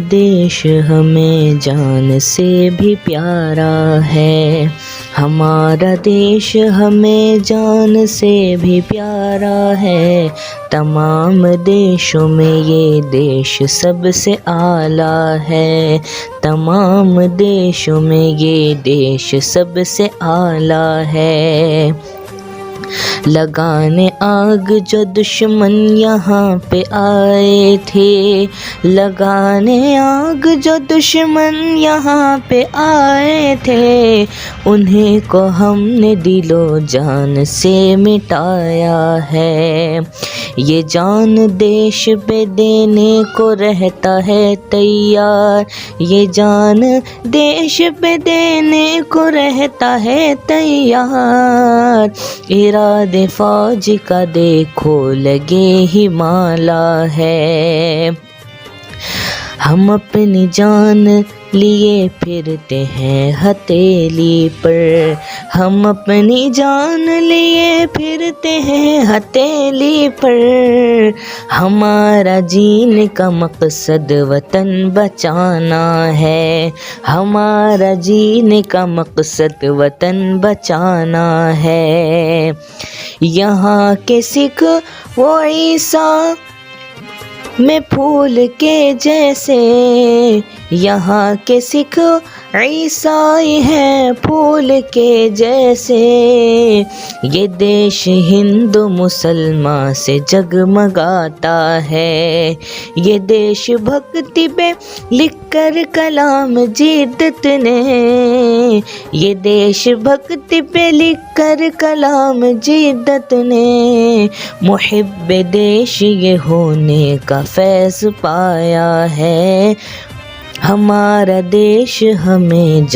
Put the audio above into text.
देश हमें जान से भी प्यारा है। हमारा देश हमें जान से भी प्यारा है। तमाम देशों में ये देश सबसे आला है। तमाम देशों में ये देश सबसे आला है। लगाने आग जो दुश्मन यहाँ पे आए थे, लगाने आग जो दुश्मन यहाँ पे आए थे, उन्हीं को हमने दिलो जान से मिटाया है। ये जान देश पे देने को रहता है तैयार, ये जान देश पे देने को रहता है तैयार। इरादे फौज का देखो लगे ही माला है। हम अपनी जान लिए फिरते हैं हथेली पर, हम अपनी जान लिए फिरते हैं हथेली पर। हमारा जीने का मकसद वतन बचाना है, हमारा जीने का मकसद वतन बचाना है। यहाँ के सिख वो ईसा में फूल के जैसे, यहाँ के सिख ईसाई हैं फूल के जैसे। ये देश हिंदू मुसलमान से जगमगाता है। ये देश भक्ति पे लिखकर कलाम जिद्दत ने, ये देश भक्ति पे लिखकर कलाम जिद्दत ने, मुहिब्बे देश ये होने का फैज़ पाया है। हमारा देश हमें